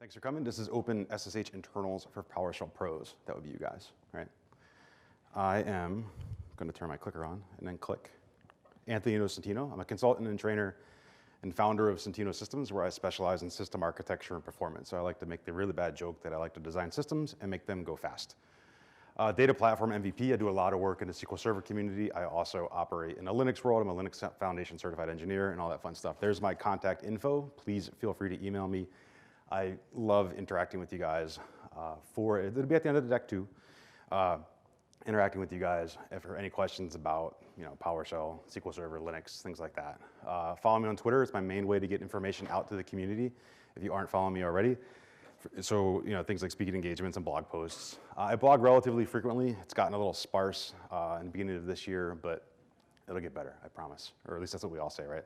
Thanks for coming. This is OpenSSH internals for PowerShell pros. That would be you guys, right? I am going to turn my clicker on and then click. Anthony Nocentino. I'm a consultant and trainer and founder of Nocentino Systems, where I specialize in system architecture and performance. So I like to make the really bad joke that I like to design systems and make them go fast. Data platform MVP, I do a lot of work in the SQL Server community. I also operate in a Linux world. I'm a Linux Foundation certified engineer and all that fun stuff. There's my contact info. Please feel free to email me. I love interacting with you guys. It'll be at the end of the deck too. Interacting with you guys for any questions about PowerShell, SQL Server, Linux, things like that. Follow me on Twitter. It's my main way to get information out to the community if you aren't following me already. So things like speaking engagements and blog posts. I blog relatively frequently. It's gotten a little sparse in the beginning of this year, but it'll get better, I promise. Or at least that's what we all say, right?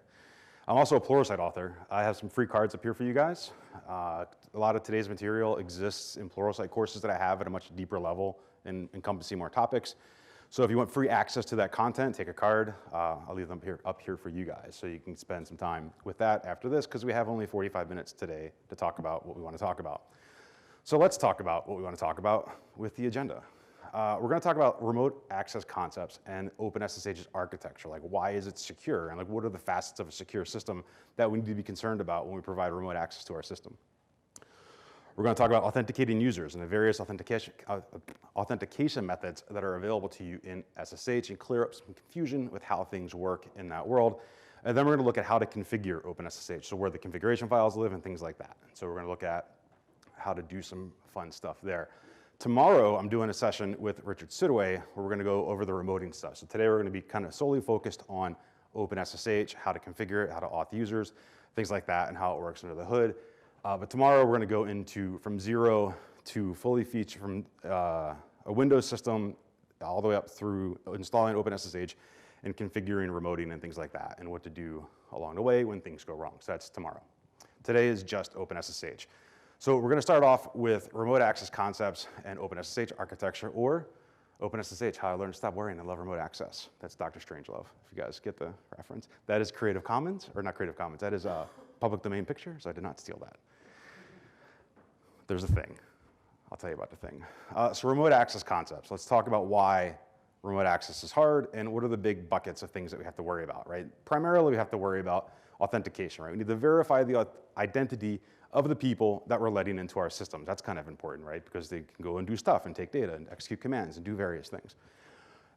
I'm also a Pluralsight author. I have some free cards up here for you guys. A lot of today's material exists in Pluralsight courses that I have at a much deeper level and encompassing more topics. So if you want free access to that content, take a card. I'll leave them up here for you guys so you can spend some time with that after this, because we have only 45 minutes today to talk about what we want to talk about. So let's talk about what we want to talk about with the agenda. We're going to talk about remote access concepts and OpenSSH's architecture. Like, why is it secure? And like, what are the facets of a secure system that we need to be concerned about when we provide remote access to our system? We're going to talk about authenticating users and the various authentication methods that are available to you in SSH and clear up some confusion with how things work in that world. And then we're going to look at how to configure OpenSSH, so where the configuration files live and things like that. So we're going to look at how to do some fun stuff there. Tomorrow, I'm doing a session with Richard Sidaway where we're going to go over the remoting stuff. So today, we're going to be kind of solely focused on OpenSSH, how to configure it, how to auth users, things like that, and how it works under the hood. But tomorrow, we're going to go into from zero to fully feature from a Windows system all the way up through installing OpenSSH and configuring remoting and things like that, and what to do along the way when things go wrong. So that's tomorrow. Today is just OpenSSH. So we're going to start off with remote access concepts and OpenSSH architecture, or OpenSSH, how I learned to stop worrying and love remote access. That's Dr. Strangelove, if you guys get the reference. That is Creative Commons, or not Creative Commons, that is a public domain picture, so I did not steal that. There's a thing. I'll tell you about the thing. So remote access concepts. Let's talk about why remote access is hard and what are the big buckets of things that we have to worry about, right? Primarily, we have to worry about authentication, right? We need to verify the identity of the people that we're letting into our systems. That's kind of important, right? Because they can go and do stuff and take data and execute commands and do various things.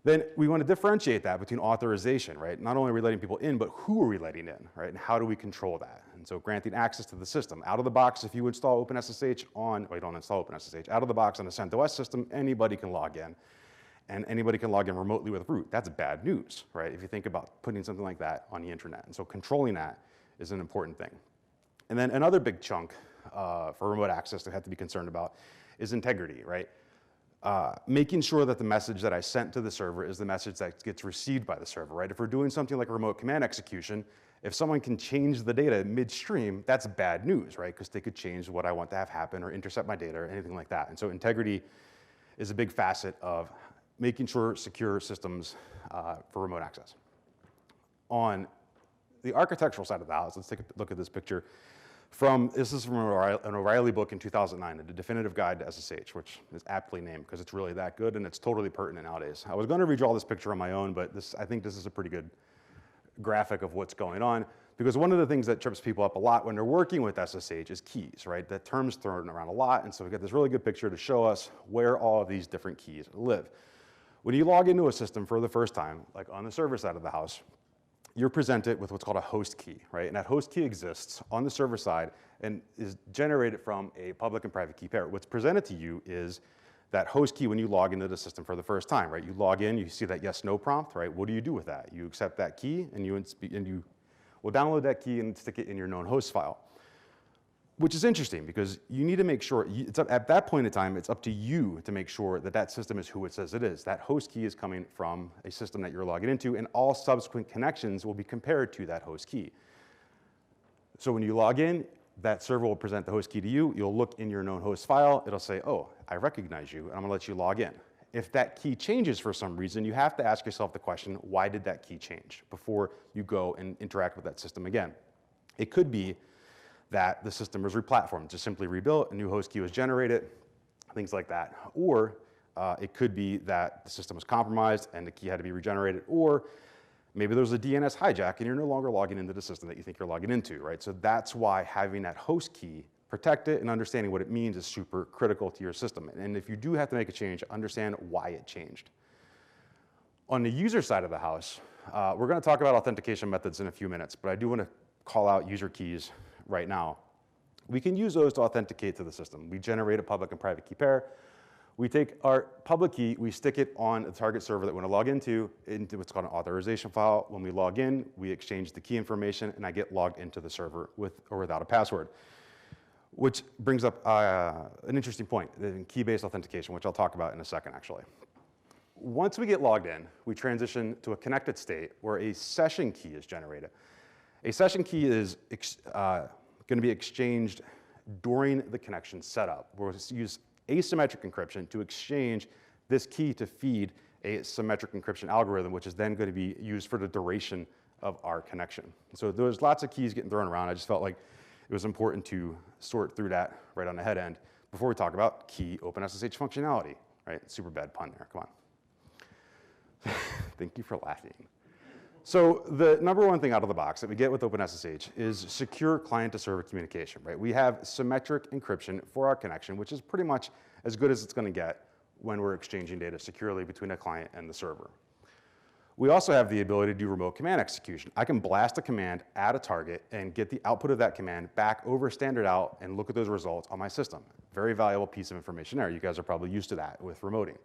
Then we want to differentiate that between authorization, right? Not only are we letting people in, but who are we letting in, right? And how do we control that? And so granting access to the system. Out of the box, if you install OpenSSH well, you don't install OpenSSH. Out of the box on the CentOS system, anybody can log in. And anybody can log in remotely with root. That's bad news, right? If you think about putting something like that on the internet. And so controlling that is an important thing. And then another big chunk for remote access that I have to be concerned about is integrity, right? Making sure that the message that I sent to the server is the message that gets received by the server, right? If we're doing something like remote command execution, if someone can change the data midstream, that's bad news, right? Because they could change what I want to have happen or intercept my data or anything like that. And so integrity is a big facet of making sure secure systems for remote access. On the architectural side of the house, let's take a look at this picture. This is from an O'Reilly book in 2009, The Definitive Guide to SSH, which is aptly named because it's really that good and it's totally pertinent nowadays. I was going to redraw this picture on my own, but I think this is a pretty good graphic of what's going on, because one of the things that trips people up a lot when they're working with SSH is keys, right? That term's thrown around a lot, and so we've got this really good picture to show us where all of these different keys live. When you log into a system for the first time, like on the server side of the house, you're presented with what's called a host key, right? And that host key exists on the server side and is generated from a public and private key pair. What's presented to you is that host key when you log into the system for the first time, right? You log in, you see that yes, no prompt, right? What do you do with that? You accept that key and you will download that key and stick it in your known host file. Which is interesting because you need to make sure, at that point in time, it's up to you to make sure that that system is who it says it is. That host key is coming from a system that you're logging into, and all subsequent connections will be compared to that host key. So when you log in, that server will present the host key to you. You'll look in your known host file. It'll say, oh, I recognize you, and I'm going to let you log in. If that key changes for some reason, you have to ask yourself the question, why did that key change, before you go and interact with that system again? It could be that the system was replatformed, just simply rebuilt, a new host key was generated, things like that. Or it could be that the system was compromised and the key had to be regenerated, or maybe there was a DNS hijack and you're no longer logging into the system that you think you're logging into, right? So that's why having that host key, protect it, and understanding what it means is super critical to your system. And if you do have to make a change, understand why it changed. On the user side of the house, we're going to talk about authentication methods in a few minutes, but I do want to call out user keys right now. We can use those to authenticate to the system. We generate a public and private key pair. We take our public key, we stick it on the target server that we want to log into what's called an authorization file. When we log in, we exchange the key information, and I get logged into the server with or without a password. Which brings up an interesting point, in key-based authentication, which I'll talk about in a second, actually. Once we get logged in, we transition to a connected state where a session key is generated. A session key is going to be exchanged during the connection setup. We'll use asymmetric encryption to exchange this key to feed a symmetric encryption algorithm, which is then going to be used for the duration of our connection. So there's lots of keys getting thrown around. I just felt like it was important to sort through that right on the head end before we talk about key OpenSSH functionality, right? Super bad pun there, come on. Thank you for laughing. So the number one thing out of the box that we get with OpenSSH is secure client-to-server communication, right? We have symmetric encryption for our connection, which is pretty much as good as it's going to get when we're exchanging data securely between a client and the server. We also have the ability to do remote command execution. I can blast a command at a target and get the output of that command back over standard out and look at those results on my system. Very valuable piece of information there. You guys are probably used to that with remoting.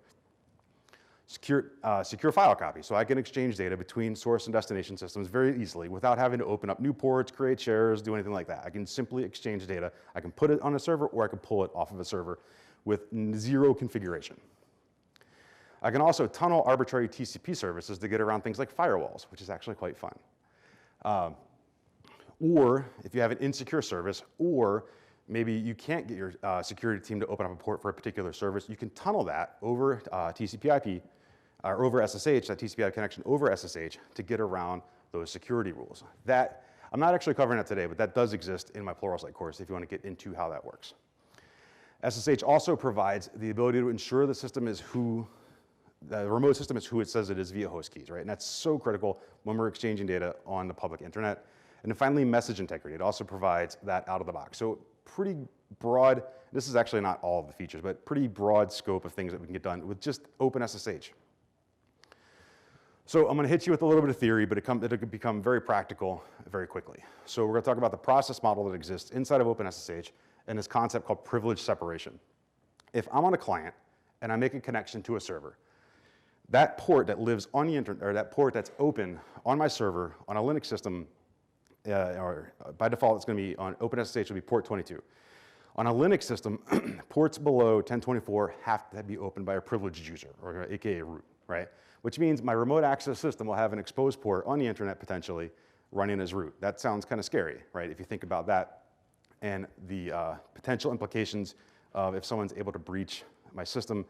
Secure file copy, so I can exchange data between source and destination systems very easily without having to open up new ports, create shares, do anything like that. I can simply exchange data. I can put it on a server or I can pull it off of a server with zero configuration. I can also tunnel arbitrary TCP services to get around things like firewalls, which is actually quite fun. Or if you have an insecure service, or maybe you can't get your security team to open up a port for a particular service, you can tunnel that over TCP/IP, or over SSH, that TCP/IP connection over SSH to get around those security rules. That, I'm not actually covering that today, but that does exist in my Pluralsight course if you want to get into how that works. SSH also provides the ability to ensure the system is the remote system is who it says it is via host keys, right? And that's so critical when we're exchanging data on the public internet. And then finally, message integrity. It also provides that out of the box. So pretty broad, this is actually not all of the features, but pretty broad scope of things that we can get done with just OpenSSH. So I'm going to hit you with a little bit of theory, but it'll become very practical very quickly. So we're going to talk about the process model that exists inside of OpenSSH and this concept called privilege separation. If I'm on a client and I make a connection to a server, that port that lives on the internet, or that port that's open on my server on a Linux system, or by default it's going to be on OpenSSH will be port 22. On a Linux system, ports below 1024 have to be opened by a privileged user, or AKA root, right? Which means my remote access system will have an exposed port on the internet potentially running as root. That sounds kind of scary, right? If you think about that and the potential implications of if someone's able to breach my system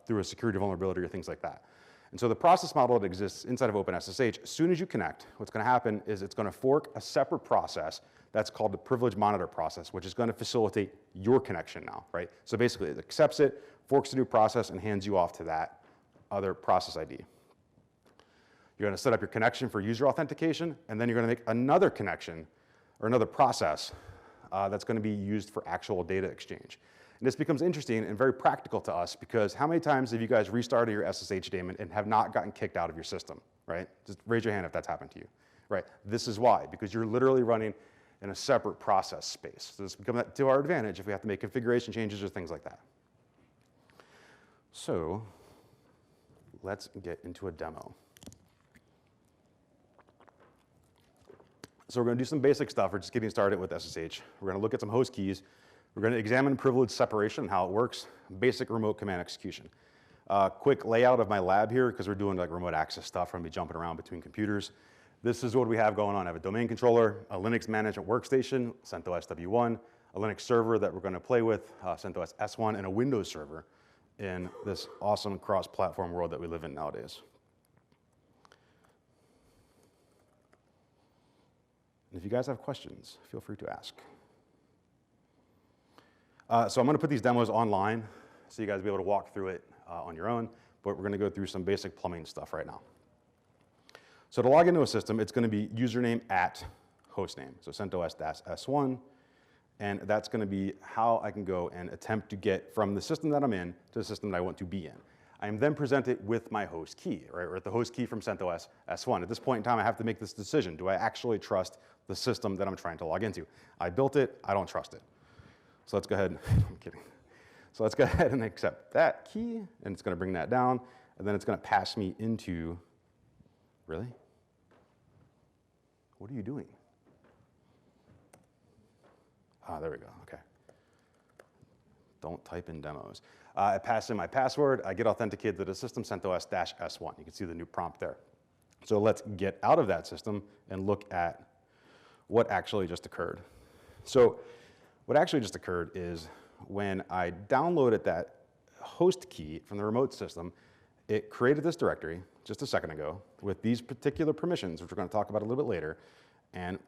through a security vulnerability or things like that. And so the process model that exists inside of OpenSSH, as soon as you connect, what's going to happen is it's going to fork a separate process that's called the privilege monitor process, which is going to facilitate your connection now, right? So basically it accepts it, forks a new process, and hands you off to that other process ID. You're going to set up your connection for user authentication, and then you're going to make another connection or another process that's going to be used for actual data exchange. And this becomes interesting and very practical to us because how many times have you guys restarted your SSH daemon and have not gotten kicked out of your system, right? Just raise your hand if that's happened to you, right? This is why, because you're literally running in a separate process space. So this becomes to our advantage if we have to make configuration changes or things like that. So let's get into a demo. So we're going to do some basic stuff. We're just getting started with SSH. We're going to look at some host keys. We're going to examine privilege separation, how it works, basic remote command execution. Quick layout of my lab here, because we're doing like remote access stuff. We're going to be jumping around between computers. This is what we have going on. I have a domain controller, a Linux management workstation, CentOS W1, a Linux server that we're going to play with, CentOS S1, and a Windows server in this awesome cross-platform world that we live in nowadays. And if you guys have questions, feel free to ask. So I'm going to put these demos online so you guys will be able to walk through it on your own, but we're going to go through some basic plumbing stuff right now. So to log into a system, it's going to be username at hostname, so CentOS-S1, and that's going to be how I can go and attempt to get from the system that I'm in to the system that I want to be in. I am then presented with my host key, right, or the host key from CentOS-S1. At this point in time, I have to make this decision. Do I actually trust the system that I'm trying to log into? I built it, I don't trust it. So let's go ahead, I'm kidding. So let's go ahead and accept that key, and it's going to bring that down, and then it's going to pass me into, really? What are you doing? Ah, there we go, okay. Don't type in demos. I pass in my password, I get authenticated to the system CentOS-S1. You can see the new prompt there. So let's get out of that system and look at what actually just occurred. So what actually just occurred is when I downloaded that host key from the remote system, it created this directory just a second ago with these particular permissions, which we're going to talk about a little bit later. And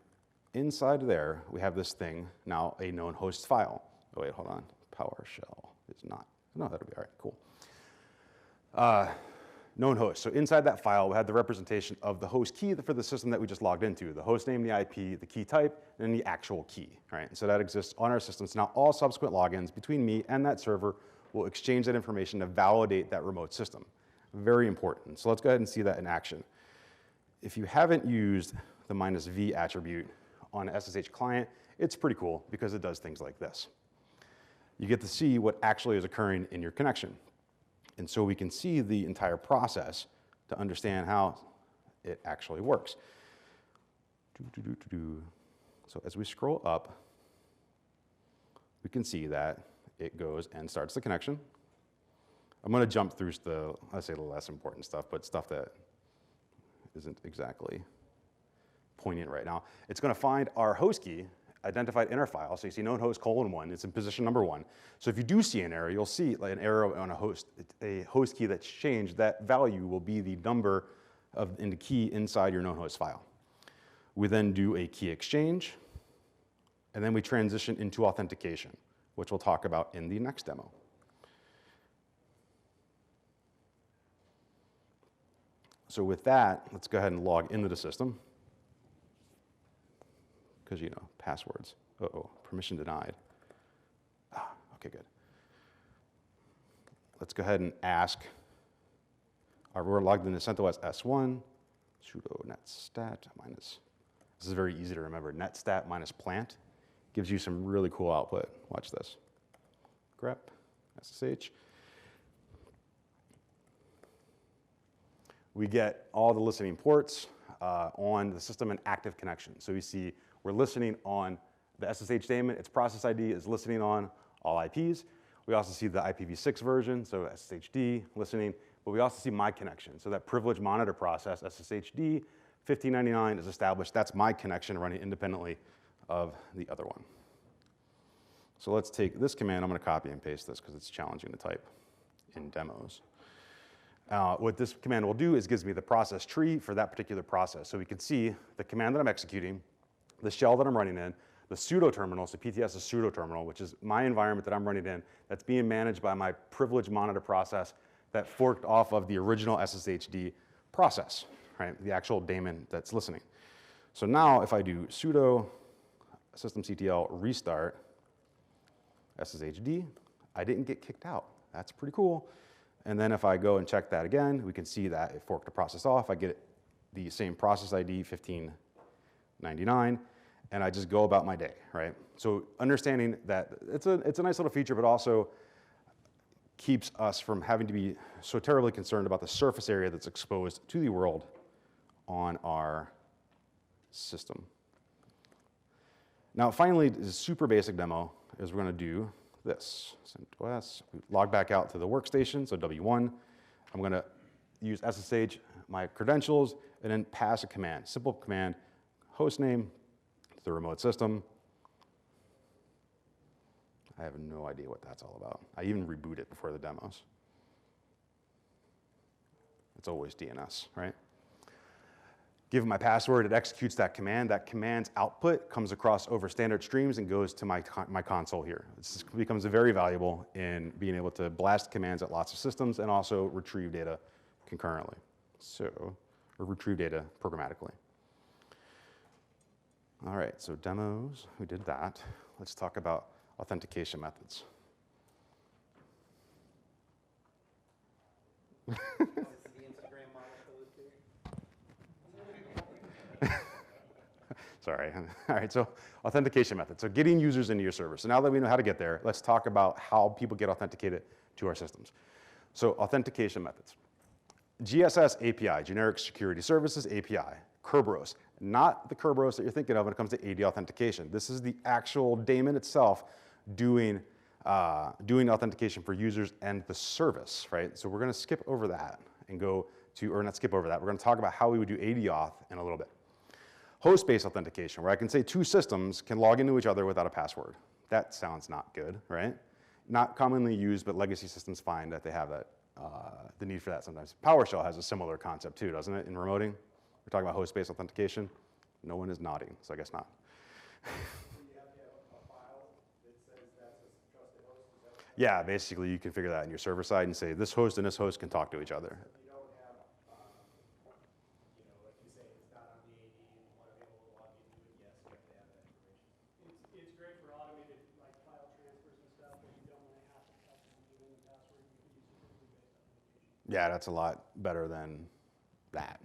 inside there, we have this thing, now a known host file. Oh, wait, hold on. PowerShell is not. No, that'll be all right, cool. Known host. So inside that file, we had the representation of the host key for the system that we just logged into, the host name, the IP, the key type, and the actual key, right? So that exists on our system. So now all subsequent logins between me and that server will exchange that information to validate that remote system. Very important. So let's go ahead and see that in action. If you haven't used the -v attribute on an SSH client, it's pretty cool because it does things like this. You get to see what actually is occurring in your connection. And so we can see the entire process to understand how it actually works. So as we scroll up, we can see that it goes and starts the connection. I'm going to jump through I say the less important stuff, but stuff that isn't exactly poignant right now. It's going to find our host key identified in our file. So you see known host :1, it's in position number 1. So if you do see an error, you'll see like an error on a host key that's changed. That value will be the number in the key inside your known host file. We then do a key exchange, and then we transition into authentication, which we'll talk about in the next demo. So with that, let's go ahead and log into the system. Because, you know, passwords. Uh-oh, permission denied. Ah, okay, good. Let's go ahead and ask, we're logged into CentOS-S1, sudo netstat minus, this is very easy to remember, netstat minus plant gives you some really cool output. Watch this. grep SSH. We get all the listening ports on the system and active connection. So you see we're listening on the SSH daemon. Its process ID is listening on all IPs. We also see the IPv6 version, so sshd listening, but we also see my connection. So that privilege monitor process, sshd 1599 is established. That's my connection running independently of the other one. So let's take this command. I'm going to copy and paste this because it's challenging to type in demos. What this command will do is gives me the process tree for that particular process. So we can see the command that I'm executing, the shell that I'm running in, the pseudo terminal, so PTS is pseudo terminal, which is my environment that I'm running in, that's being managed by my privilege monitor process that forked off of the original SSHD process, right? The actual daemon that's listening. So now if I do sudo systemctl restart SSHD, I didn't get kicked out. That's pretty cool. And then if I go and check that again, we can see that it forked the process off. I get the same process ID, 1599, and I just go about my day, right? So understanding that it's a nice little feature, but also keeps us from having to be so terribly concerned about the surface area that's exposed to the world on our system. Now, finally, this super basic demo is we're going to do this. CentOS, we log back out to the workstation, so W1. I'm going to use SSH, my credentials, and then pass a command, simple command, hostname, the remote system. I have no idea what that's all about. I even reboot it before the demos. It's always DNS, right? give it my password, it executes that command. That command's output comes across over standard streams and goes to my console here. This becomes very valuable in being able to blast commands at lots of systems and also retrieve data concurrently. So, or retrieve data programmatically. All right, so demos, we did that. Let's talk about authentication methods. Sorry. All right, so authentication methods. So getting users into your server. So now that we know how to get there, let's talk about how people get authenticated to our systems. So authentication methods. GSS API, Generic Security Services API. Kerberos, not the Kerberos that you're thinking of when it comes to AD authentication. This is the actual daemon itself doing authentication for users and the service, right? So we're going to skip over that and go to, or not skip over that, we're going to talk about how we would do AD auth in a little bit. Host-based authentication, where I can say two systems can log into each other without a password. That sounds not good, right? Not commonly used, but legacy systems find that they have that, the need for that sometimes. PowerShell has a similar concept too, doesn't it, in remoting? We're talking about host-based authentication. No one is nodding, so I guess not. Yeah, basically you configure that in your server side and say this host and this host can talk to each other. Yeah, that's a lot better than that.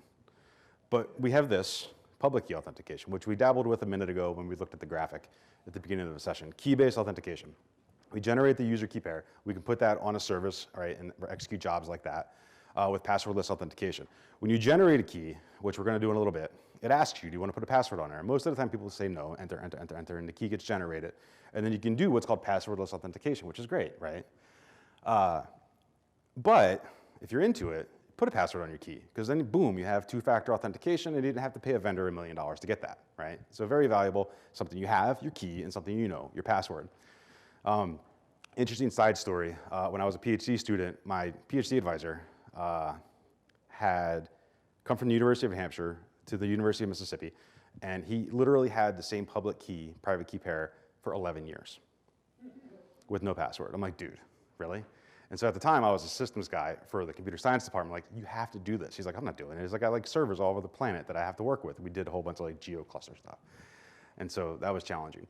But we have this public key authentication, which we dabbled with a minute ago when we looked at the graphic at the beginning of the session. Key-based authentication. We generate the user key pair. We can put that on a service, right, and execute jobs like that with passwordless authentication. When you generate a key, which we're going to do in a little bit, it asks you, do you want to put a password on there? Most of the time people say no, enter, enter, enter, enter, and the key gets generated. And then you can do what's called passwordless authentication, which is great, right? But if you're into it, put a password on your key, because then boom, you have two-factor authentication and you didn't have to pay a vendor $1 million to get that, right? So very valuable, something you have, your key, and something you know, your password. Interesting side story, when I was a PhD student, my PhD advisor had come from the University of New Hampshire to the University of Mississippi, and he literally had the same public key, private key pair for 11 years with no password. I'm like, dude, really? And so at the time, I was a systems guy for the computer science department. Like, you have to do this. He's like, I'm not doing it. He's like, I like servers all over the planet that I have to work with. We did a whole bunch of like geo cluster stuff. And so that was challenging.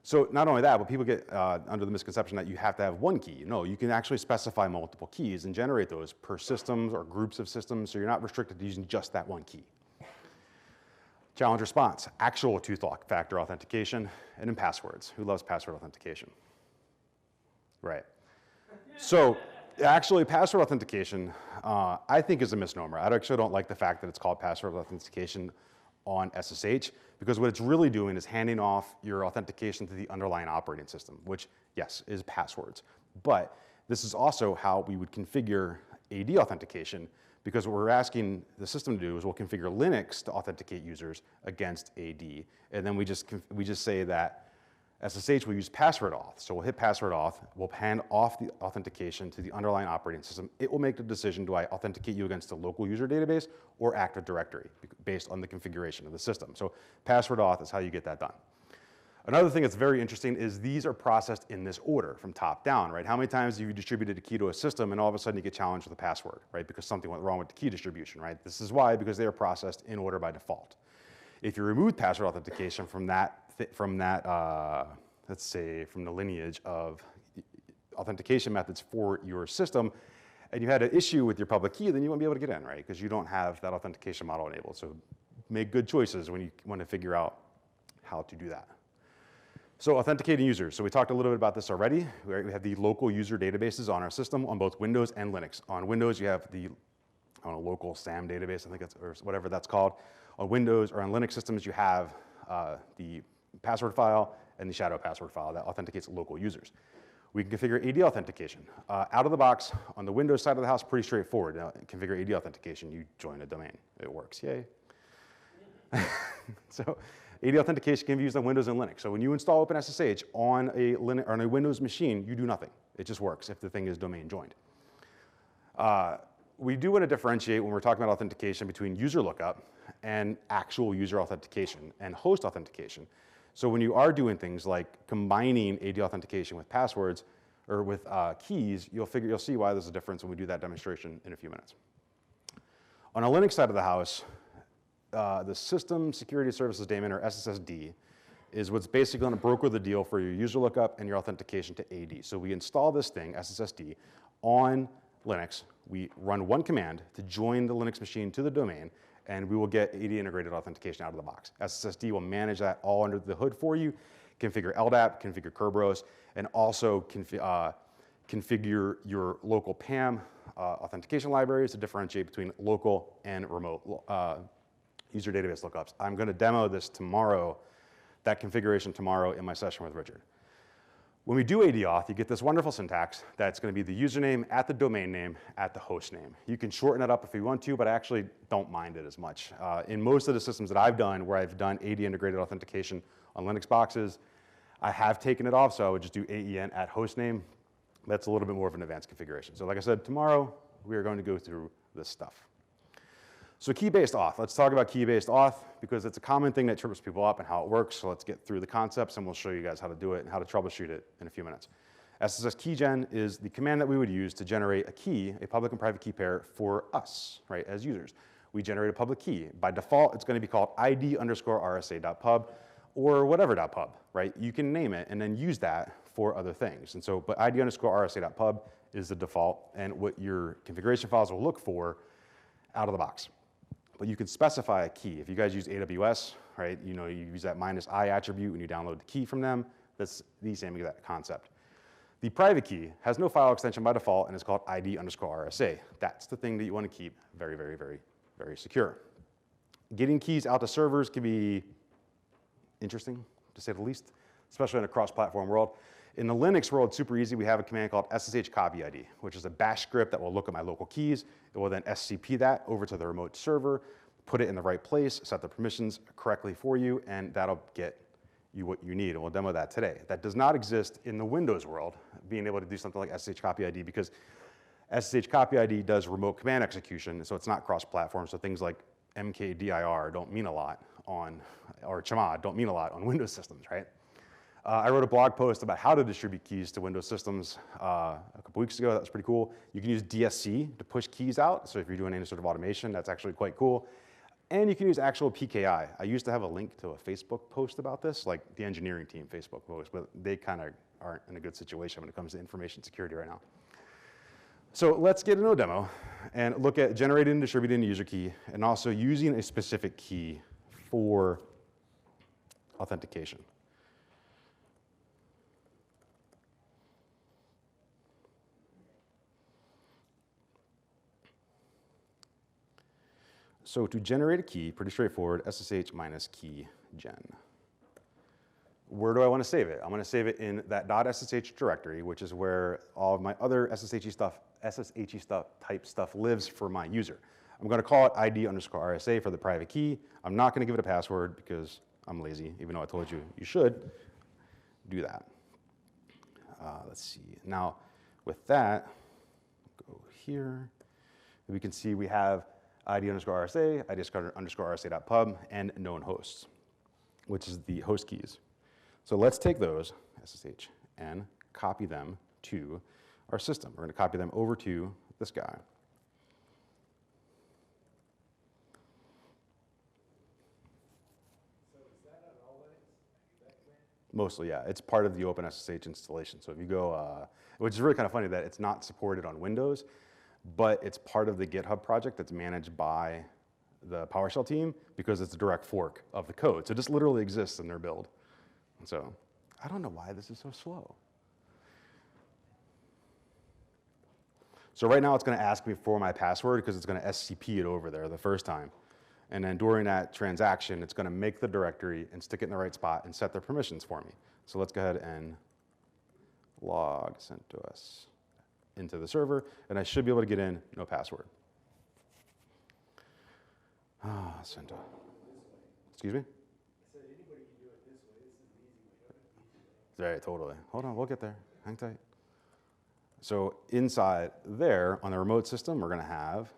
So not only that, but people get under the misconception that you have to have one key. No, you can actually specify multiple keys and generate those per systems or groups of systems, so you're not restricted to using just that one key. Challenge response, actual two-factor authentication, and then passwords. Who loves password authentication? Right. So actually, password authentication, I think is a misnomer. I actually don't like the fact that it's called password authentication on SSH, because what it's really doing is handing off your authentication to the underlying operating system, which, yes, is passwords. But this is also how we would configure AD authentication, because what we're asking the system to do is we'll configure Linux to authenticate users against AD. And then we just say that SSH will use password auth. So we'll hit password auth, we'll hand off the authentication to the underlying operating system. It will make the decision, do I authenticate you against a local user database or Active Directory based on the configuration of the system. So password auth is how you get that done. Another thing that's very interesting is these are processed in this order from top down, right? How many times have you distributed a key to a system and all of a sudden you get challenged with a password, right? Because something went wrong with the key distribution, right? This is why, because they are processed in order by default. If you remove password authentication from let's say, from the lineage of authentication methods for your system, and you had an issue with your public key, then you won't be able to get in, right? Because you don't have that authentication model enabled. So make good choices when you want to figure out how to do that. So authenticating users. So we talked a little bit about this already. We have the local user databases on our system on both Windows and Linux. On Windows, you have the local SAM database, I think it's, or whatever that's called. On Windows or on Linux systems, you have the password file and the shadow password file that authenticates local users. We can configure AD authentication. Out of the box, on the Windows side of the house, pretty straightforward. Now, configure AD authentication, you join a domain. It works, yay. So AD authentication can be used on Windows and Linux. So when you install OpenSSH on a Windows machine, you do nothing. It just works if the thing is domain joined. We do want to differentiate when we're talking about authentication between user lookup and actual user authentication and host authentication. So when you are doing things like combining AD authentication with passwords or with keys, you'll see why there's a difference when we do that demonstration in a few minutes. On a Linux side of the house, the System Security Services Daemon, or SSSD, is what's basically going to broker the deal for your user lookup and your authentication to AD. So we install this thing, SSSD, on Linux. We run one command to join the Linux machine to the domain, and we will get AD integrated authentication out of the box. SSSD will manage that all under the hood for you, configure LDAP, configure Kerberos, and also configure your local PAM authentication libraries to differentiate between local and remote user database lookups. I'm going to demo this tomorrow, that configuration tomorrow in my session with Richard. When we do AD auth, you get this wonderful syntax that's going to be the username at the domain name at the host name. You can shorten it up if you want to, but I actually don't mind it as much. In most of the systems that I've done where I've done AD integrated authentication on Linux boxes, I have taken it off, so I would just do AEN at host name. That's a little bit more of an advanced configuration. So like I said, tomorrow we are going to go through this stuff. So key-based auth. Let's talk about key-based auth because it's a common thing that trips people up and how it works. So let's get through the concepts and we'll show you guys how to do it and how to troubleshoot it in a few minutes. Sss Keygen is the command that we would use to generate a key, a public and private key pair for us, right, as users. We generate a public key. By default, it's going to be called id_rsa.pub or whatever.pub, right? You can name it and then use that for other things. And so, but id_rsa.pub is the default and what your configuration files will look for out of the box. But you can specify a key. If you guys use AWS, right, you use that -i attribute when you download the key from them. That's the same exact concept. The private key has no file extension by default and is called id_rsa. That's the thing that you want to keep very, very, very, very secure. Getting keys out to servers can be interesting, to say the least, especially in a cross-platform world. In the Linux world, super easy. We have a command called ssh copyid, which is a bash script that will look at my local keys. It will then SCP that over to the remote server, put it in the right place, set the permissions correctly for you, and that'll get you what you need. And we'll demo that today. That does not exist in the Windows world, being able to do something like ssh copyid, because ssh copyid does remote command execution, so it's not cross-platform. So things like mkdir don't mean a lot on, or chmod don't mean a lot on Windows systems, right? I wrote a blog post about how to distribute keys to Windows systems a couple weeks ago. That was pretty cool. You can use DSC to push keys out. So if you're doing any sort of automation, that's actually quite cool. And you can use actual PKI. I used to have a link to a Facebook post about this, like the engineering team Facebook post, but they kind of aren't in a good situation when it comes to information security right now. So let's get into a demo and look at generating and distributing a user key and also using a specific key for authentication. So to generate a key, pretty straightforward, SSH -keygen. Where do I want to save it? I'm going to save it in that .ssh directory, which is where all of my other SSH type stuff lives for my user. I'm going to call it id_rsa for the private key. I'm not going to give it a password because I'm lazy, even though I told you you should do that. Let's see. Now, with that, go here. We can see we have id_rsa, id_rsa.pub, and known hosts, which is the host keys. So let's take those, SSH, and copy them to our system. We're going to copy them over to this guy. So is that on all Linux? Mostly, yeah. It's part of the OpenSSH installation. So if you go, which is really kind of funny that it's not supported on Windows, but it's part of the GitHub project that's managed by the PowerShell team because it's a direct fork of the code. So it just literally exists in their build. And so I don't know why this is so slow. So right now it's going to ask me for my password because it's going to SCP it over there the first time. And then during that transaction, it's going to make the directory and stick it in the right spot and set the permissions for me. So let's go ahead and log sent to us into the server, and I should be able to get in, no password. Send to, excuse me? I said anybody can do it this way. This is the easy way. Right, totally. Hold on, we'll get there. Hang tight. So inside there, on the remote system, we're going to have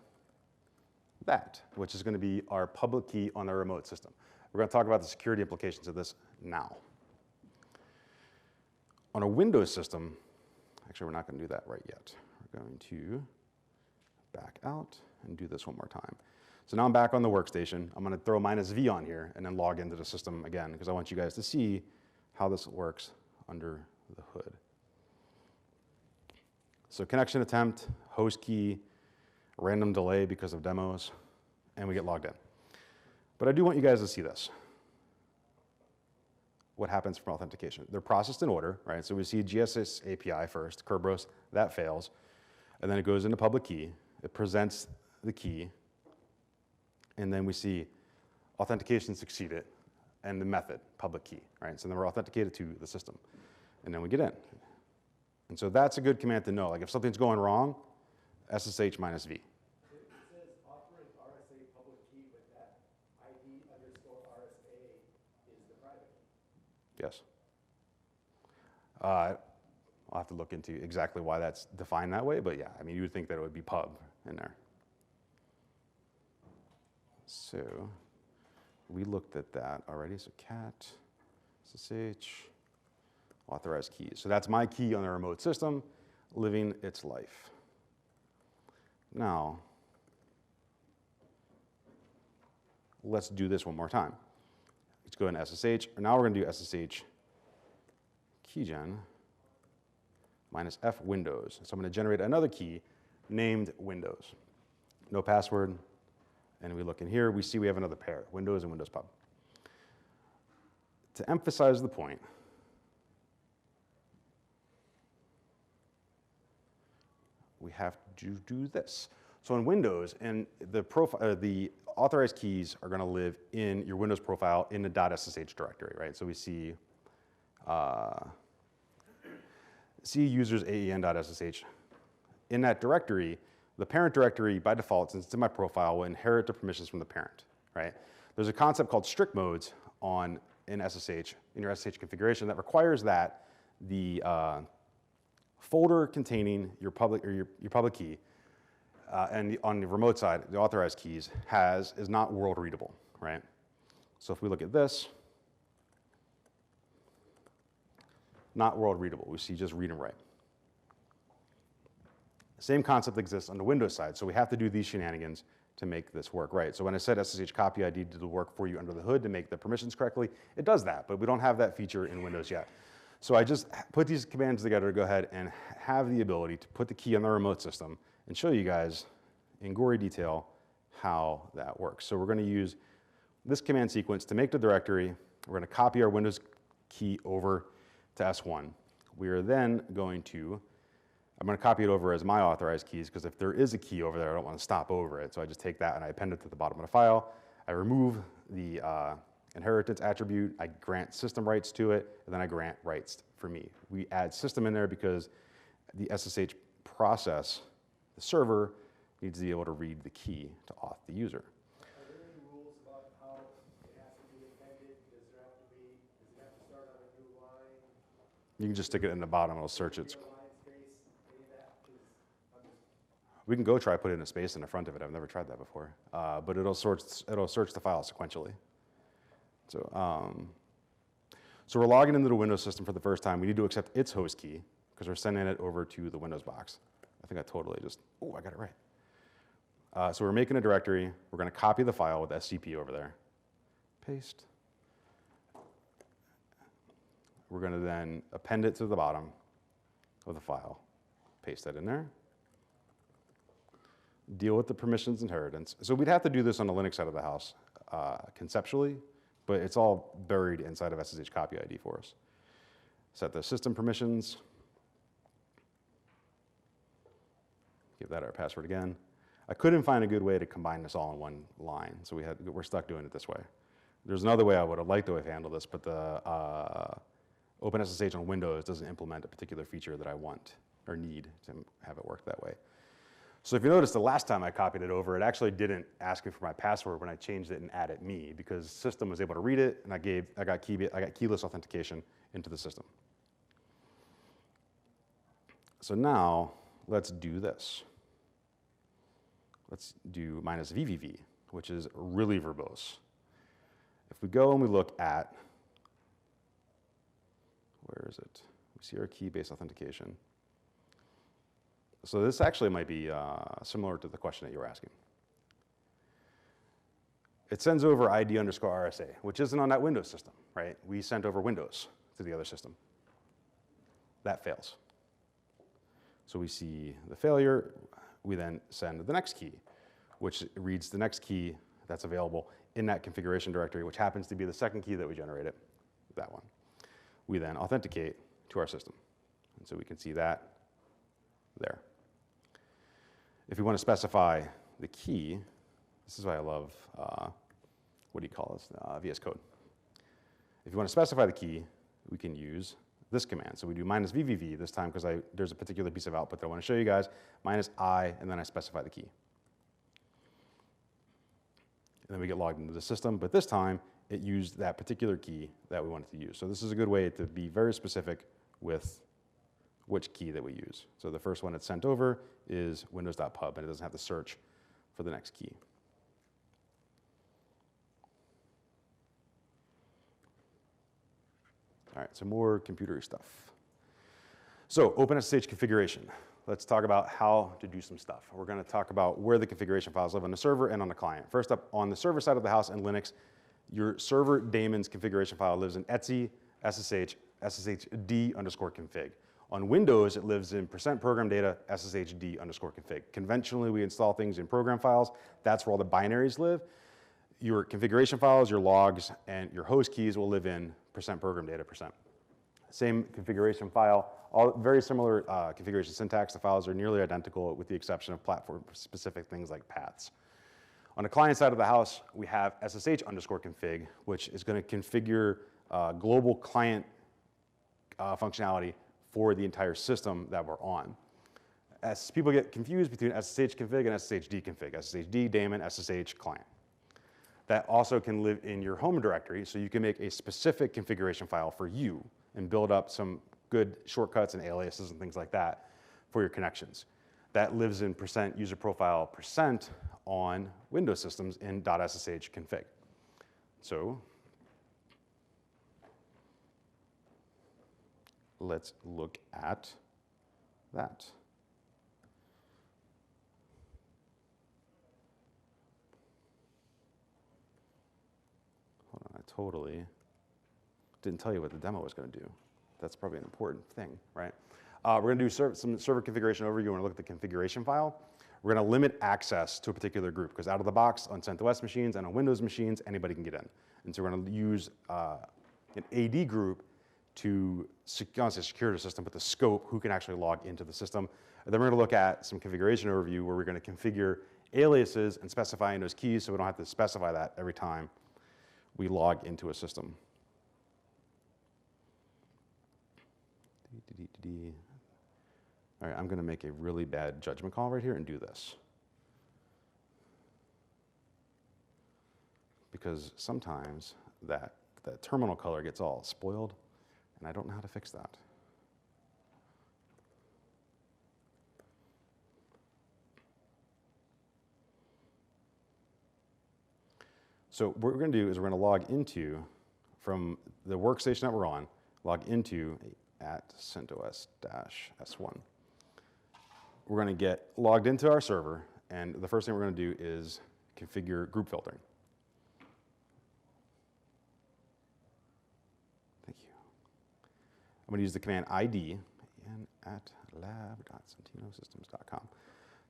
that, which is going to be our public key on the remote system. We're going to talk about the security implications of this now. On a Windows system, actually, we're not going to do that right yet. We're going to back out and do this one more time. So now I'm back on the workstation. I'm going to throw -v on here and then log into the system again because I want you guys to see how this works under the hood. So connection attempt, host key, random delay because of demos, and we get logged in. But I do want you guys to see this. What happens from authentication? They're processed in order, right? So we see GSS API first, Kerberos, that fails. And then it goes into public key. It presents the key. And then we see authentication succeeded and the method, public key, right? So then we're authenticated to the system. And then we get in. And so that's a good command to know. Like if something's going wrong, SSH -v. It says offering RSA public key, but that ID_RSA is the private key. Yes. I'll have to look into exactly why that's defined that way, but yeah, I mean, you would think that it would be pub in there. So we looked at that already. So cat, SSH, authorized keys. So that's my key on the remote system living its life. Now, let's do this one more time. Let's go into SSH. Now we're going to do SSH Keygen -f Windows. So I'm going to generate another key named Windows. No password. And we look in here, we see we have another pair, Windows and Windows Pub. To emphasize the point, we have to do this. So in Windows, and the authorized keys are going to live in your Windows profile in the .ssh directory, right? So we see users aen.ssh. In that directory, the parent directory, by default, since it's in my profile, will inherit the permissions from the parent, right? There's a concept called strict modes in SSH, in your SSH configuration, that requires that the folder containing your public key and on the remote side, the authorized keys is not world readable, right? So if we look at this, not world readable. We see just read and write. Same concept exists on the Windows side, so we have to do these shenanigans to make this work right. So when I said SSH copy ID did the work for you under the hood to make the permissions correctly, it does that, but we don't have that feature in Windows yet. So I just put these commands together to go ahead and have the ability to put the key on the remote system and show you guys in gory detail how that works. So we're going to use this command sequence to make the directory. We're going to copy our Windows key over to S1. We are then going to, I'm going to copy it over as my authorized keys because if there is a key over there, I don't want to stop over it. So I just take that and I append it to the bottom of the file. I remove the inheritance attribute, I grant system rights to it, and then I grant rights for me. We add system in there because the SSH process, the server, needs to be able to read the key to auth the user. Are there any rules about how it has to be appended? Does it have to start on a new line? You can just stick it in the bottom, it'll search it. Line space, any of that? 'Cause I'm just We can go try putting a space in the front of it. I've never tried that before. But it'll search the file sequentially. So we're logging into the Windows system for the first time. We need to accept its host key because we're sending it over to the Windows box. I think I totally just, oh, I got it right. So we're making a directory. We're going to copy the file with SCP over there. Paste. We're going to then append it to the bottom of the file. Paste that in there. Deal with the permissions inheritance. So we'd have to do this on the Linux side of the house conceptually, but it's all buried inside of SSH copy ID for us. Set the system permissions. Give that our password again. I couldn't find a good way to combine this all in one line, so we're stuck doing it this way. There's another way I would have liked to have handled this, but the OpenSSH on Windows doesn't implement a particular feature that I want or need to have it work that way. So if you notice, the last time I copied it over, it actually didn't ask me for my password when I changed it and added me because system was able to read it, and I got keyless authentication into the system. So now let's do this. let's do minus VVV, which is really verbose. If we go and we look at, where is it? We see our key base authentication. So this actually might be similar to the question that you were asking. It sends over ID underscore RSA, which isn't on that Windows system, right? We sent over Windows to the other system. That fails. So we see the failure. We then send the next key, which reads the next key that's available in that configuration directory, which happens to be the second key that we generated, that one. We then authenticate to our system. And so we can see that there. If we want to specify the key, this is why I love, what do you call this, VS Code. If you want to specify the key, we can use this command. So we do minus VVV this time because there's a particular piece of output that I want to show you guys, minus I, and then I specify the key. And then we get logged into the system, but this time it used that particular key that we wanted to use. So this is a good way to be very specific with which key that we use. So the first one it's sent over is windows.pub, and it doesn't have to search for the next key. All right, so more computer stuff. So OpenSSH configuration. Let's talk about how to do some stuff. We're going to talk about where the configuration files live on the server and on the client. First up, on the server side of the house in Linux, your server daemon's configuration file lives in etc ssh sshd underscore config. On Windows, it lives in %program data sshd underscore config. Conventionally, we install things in program files. That's where all the binaries live. Your configuration files, your logs, and your host keys will live in %program data %. Same configuration file, all very similar configuration syntax. The files are nearly identical with the exception of platform-specific things like paths. On the client side of the house, we have ssh underscore config, which is going to configure global client functionality for the entire system that we're on. As people get confused between ssh config and sshd config, sshd, daemon, ssh client. That also can live in your home directory, so you can make a specific configuration file for you and build up some good shortcuts and aliases and things like that for your connections. That lives in %user profile % on Windows systems in .ssh config. So let's look at that. Hold on, I totally didn't tell you what the demo was going to do. That's probably an important thing, right? We're going to do some server configuration overview. We're going to look at the configuration file. We're going to limit access to a particular group because out of the box on CentOS machines and on Windows machines, anybody can get in. And so we're going to use an AD group to secure the system, but the scope, who can actually log into the system. And then we're going to look at some configuration overview where we're going to configure aliases and specifying those keys so we don't have to specify that every time we log into a system. All right, I'm going to make a really bad judgment call right here and do this. Because sometimes that terminal color gets all spoiled, and I don't know how to fix that. So what we're going to do is we're going to log into, from the workstation that we're on, log into at CentOS-S1. We're going to get logged into our server, and the first thing we're going to do is configure group filtering. Thank you. I'm going to use the command ID at lab.centinosystems.com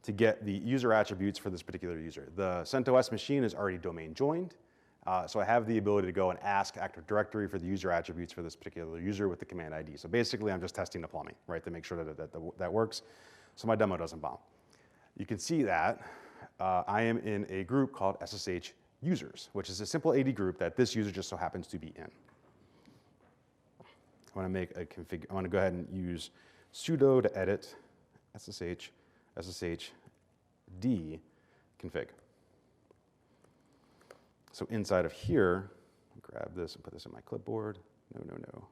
to get the user attributes for this particular user. The CentOS machine is already domain joined, so I have the ability to go and ask Active Directory for the user attributes for this particular user with the command ID. So basically, I'm just testing the plumbing, right, to make sure that works, so my demo doesn't bomb. You can see that I am in a group called SSH Users, which is a simple AD group that this user just so happens to be in. I want to make a config. I want to go ahead and use sudo to edit SSH SSHD config. So inside of here, grab this and put this in my clipboard. No.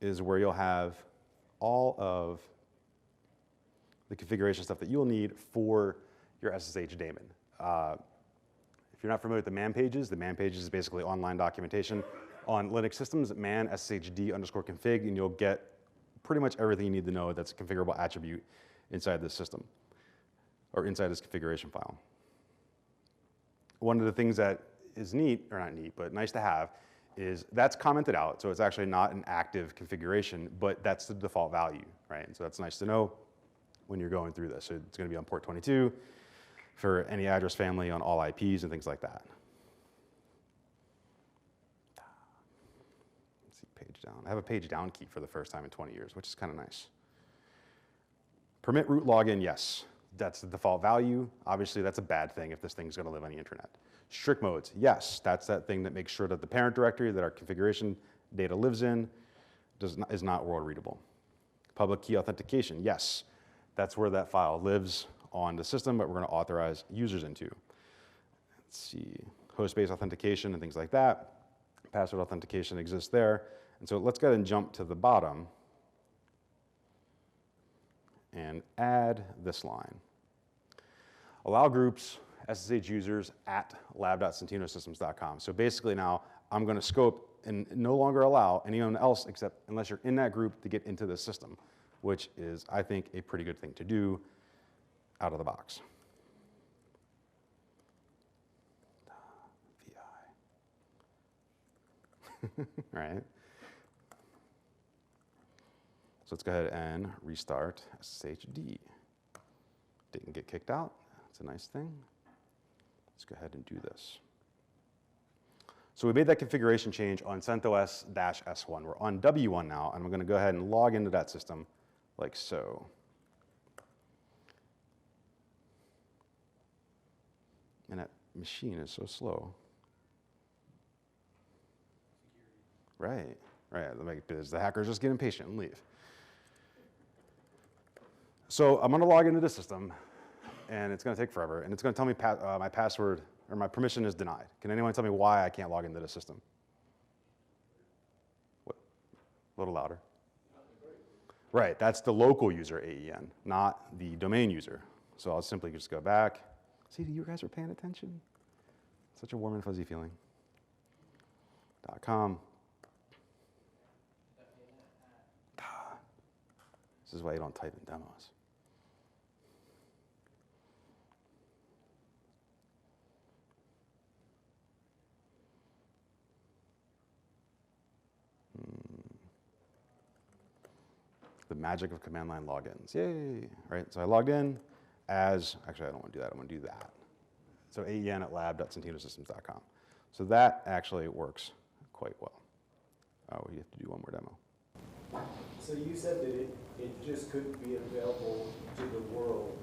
Is where you'll have all of the configuration stuff that you'll need for your SSH daemon. If you're not familiar with the man pages is basically online documentation on Linux systems, man sshd_config, and you'll get pretty much everything you need to know that's a configurable attribute inside this system, or inside this configuration file. One of the things that is neat, or not neat, but nice to have, is that's commented out, so it's actually not an active configuration, but that's the default value, right? And so that's nice to know when you're going through this. So it's going to be on port 22 for any address family on all IPs and things like that. Let's see, page down. I have a page down key for the first time in 20 years, which is kind of nice. Permit root login, yes. That's the default value. Obviously, that's a bad thing if this thing's going to live on the internet. Strict modes, yes. That's that thing that makes sure that the parent directory that our configuration data lives in is not world readable. Public key authentication, yes. That's where that file lives on the system, but we're going to authorize users into. Let's see, host-based authentication and things like that. Password authentication exists there. And so let's go ahead and jump to the bottom and add this line. Allow groups, SSH users at lab.centinosystems.com. So basically now I'm going to scope and no longer allow anyone else except unless you're in that group to get into the system, which is, I think, a pretty good thing to do out of the box. VI. Right. So let's go ahead and restart sshd. Didn't get kicked out. That's a nice thing. Let's go ahead and do this. So we made that configuration change on CentOS-S1. We're on W1 now, and I'm going to go ahead and log into that system like so. And that machine is so slow. Right, right. The hackers just get impatient and leave. So I'm going to log into the system, and it's going to take forever, and it's going to tell me my password or my permission is denied. Can anyone tell me why I can't log into the system? What? A little louder. Right, that's the local user AEN, not the domain user. So I'll simply just go back. See, you guys are paying attention. Such a warm and fuzzy feeling. .com. This is why you don't type in demos. The magic of command line logins. Yay, right? So I logged in as, actually I don't want to do that, I want to do that. So AEN at lab.centinosystems.com. So that actually works quite well. Oh, we have to do one more demo. So you said that it just couldn't be available to the world.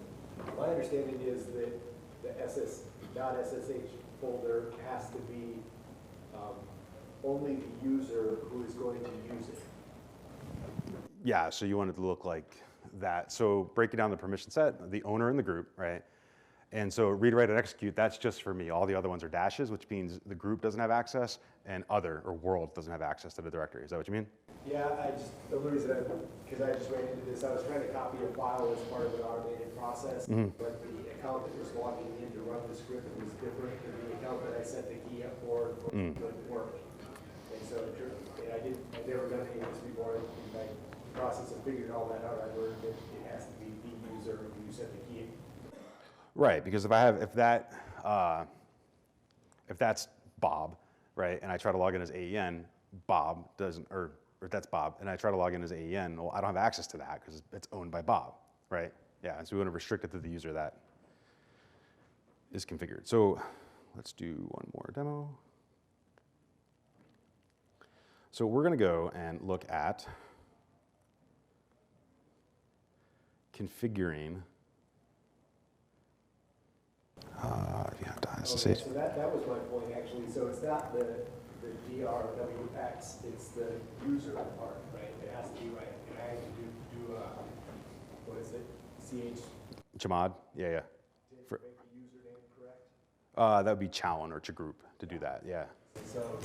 My understanding is that the .ssh folder has to be only the user who is going to use it. Yeah, so you want it to look like that. So breaking down the permission set, the owner in the group, right? And so read, write, and execute, that's just for me. All the other ones are dashes, which means the group doesn't have access, and other, or world, doesn't have access to the directory. Is that what you mean? Yeah, the only reason, because I just ran into this, I was trying to copy a file as part of an automated process, but the account that was logging in to run the script was different than the account that I set the key up for wouldn't work. And so I'd never done any of this before. In my process of figuring all that out, I learned that it has to be the user who set the key. Right, because if that's Bob, right, and I try to log in as AEN, Bob doesn't, or if that's Bob, and I try to log in as AEN, well, I don't have access to that because it's owned by Bob, right? Yeah, and so we want to restrict it to the user that is configured. So let's do one more demo. So we're going to go and look at configuring SSH. Okay, so that was my point, actually. So it's not the DRWX, it's the user part, right? It has to be right. And I have to do what is it? Chmod, yeah. To make the username correct? That would be Chowan or Chagroup to do that, yeah. So,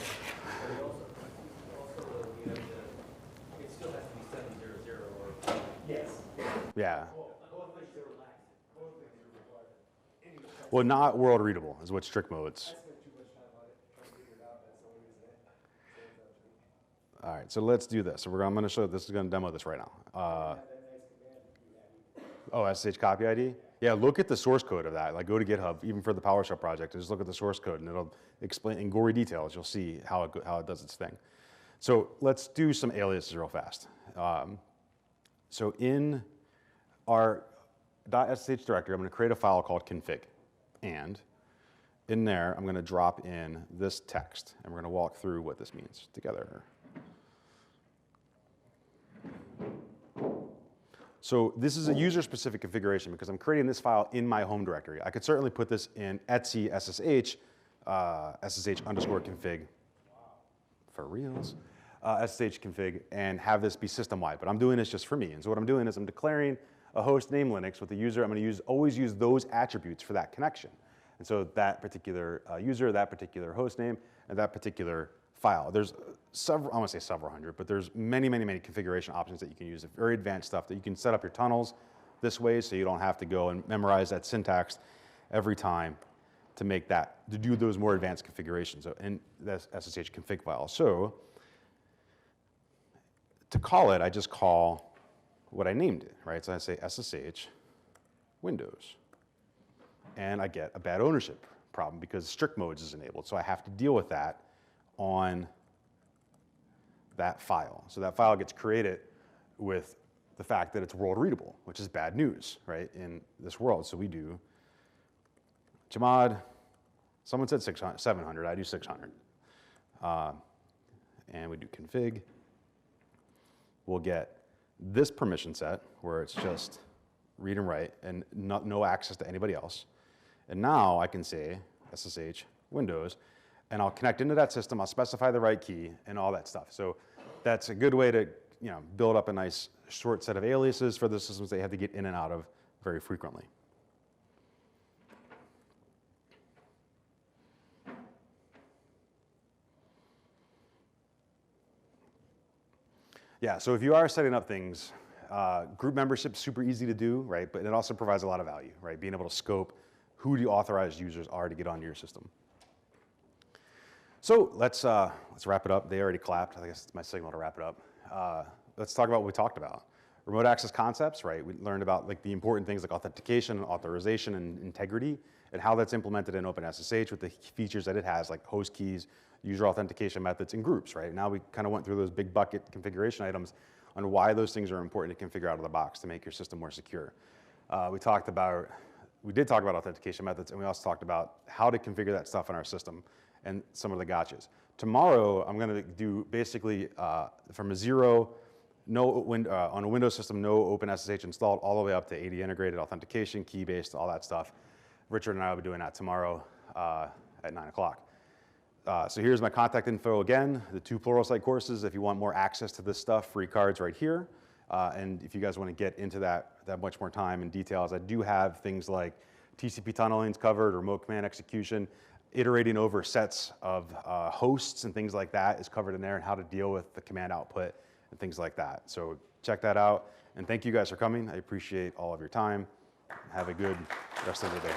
it still has to be 700 or... yes. Yeah. Well, OpenSSH things are relaxed. Both things are required. Anyway, Well, not world readable is what strict modes. I spent too much time on it trying to figure it out. That's the only reason it stands out to me. All right, so let's do this. So I'm going to show this is going to demo this right now. That nice command you had. Oh, SSH copy ID? Yeah, look at the source code of that. Like go to GitHub, even for the PowerShell project, and just look at the source code and it'll explain in gory details. You'll see how it does its thing. So let's do some aliases real fast. So in our .ssh directory, I'm going to create a file called config. And in there, I'm going to drop in this text, and we're going to walk through what this means together. So this is a user-specific configuration because I'm creating this file in my home directory. I could certainly put this in etc ssh /config for reals, ssh config, and have this be system-wide. But I'm doing this just for me. And so what I'm doing is I'm declaring a host name Linux with the user. I'm going to always use those attributes for that connection. And so that particular user, that particular host name, and that particular file. There's several, I want to say several hundred, but there's many, many, many configuration options that you can use. Very advanced stuff that you can set up your tunnels this way so you don't have to go and memorize that syntax every time to make that, to do those more advanced configurations. So in this SSH config file. So to call it, I just call what I named it, right? So I say SSH Windows. And I get a bad ownership problem because strict modes is enabled. So I have to deal with that on that file. So that file gets created with the fact that it's world readable, which is bad news, right, in this world. So we do chmod, someone said 700, I do 600. And we do config. We'll get this permission set where it's just read and write and no access to anybody else. And now I can say SSH Windows, and I'll connect into that system, I'll specify the right key and all that stuff. So that's a good way to build up a nice short set of aliases for the systems they have to get in and out of very frequently. Yeah, so if you are setting up things, group membership's super easy to do, right? But it also provides a lot of value, right? Being able to scope who the authorized users are to get onto your system. So let's wrap it up. They already clapped. I guess it's my signal to wrap it up. Let's talk about what we talked about. Remote access concepts, right? We learned about like the important things like authentication, authorization, and integrity, and how that's implemented in OpenSSH with the features that it has, like host keys, user authentication methods, and groups, right? Now we kind of went through those big bucket configuration items on why those things are important to configure out of the box to make your system more secure. We did talk about authentication methods, and we also talked about how to configure that stuff in our system and some of the gotchas. Tomorrow, I'm going to do basically from a zero, on a Windows system, no OpenSSH installed, all the way up to 80 integrated authentication, key-based, all that stuff. Richard and I will be doing that tomorrow at 9 o'clock. So here's my contact info again, the 2 Pluralsight courses. If you want more access to this stuff, free cards right here. And if you guys want to get into that much more time and details, I do have things like TCP tunnelings covered, remote command execution, iterating over sets of hosts and things like that is covered in there, and how to deal with the command output and things like that. So check that out. And thank you guys for coming. I appreciate all of your time. Have a good rest of the day.